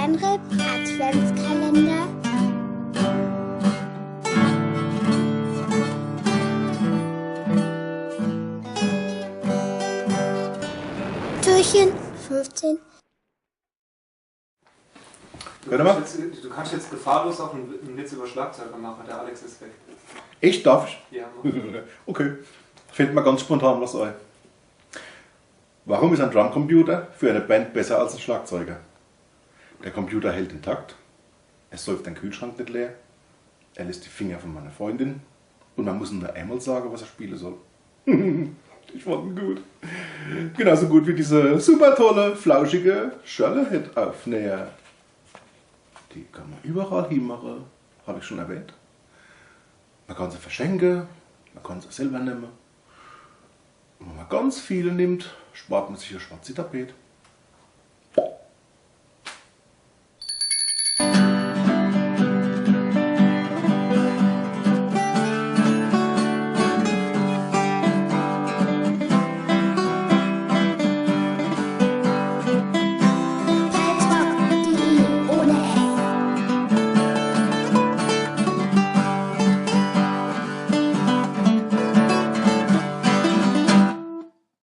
Fernrep Adventskalender. Türchen 15. Du kannst jetzt gefahrlos auch einen Witz über Schlagzeuger machen, der Alex ist weg. Ich darf? Ja, mach. Okay. Fällt mir ganz spontan was ein. Warum ist ein Drumcomputer für eine Band besser als ein Schlagzeuger? Der Computer hält den Takt, es säuft den Kühlschrank nicht leer, er lässt die Finger von meiner Freundin und man muss ihm nur einmal sagen, was er spielen soll. Ich fand ihn gut. Genauso gut wie diese super tolle, flauschige Schöllerhead-Aufnäher. Die kann man überall hinmachen, habe ich schon erwähnt. Man kann sie verschenken, man kann sie selber nehmen. Und wenn man ganz viele nimmt, spart man sich eine schwarze Tapete.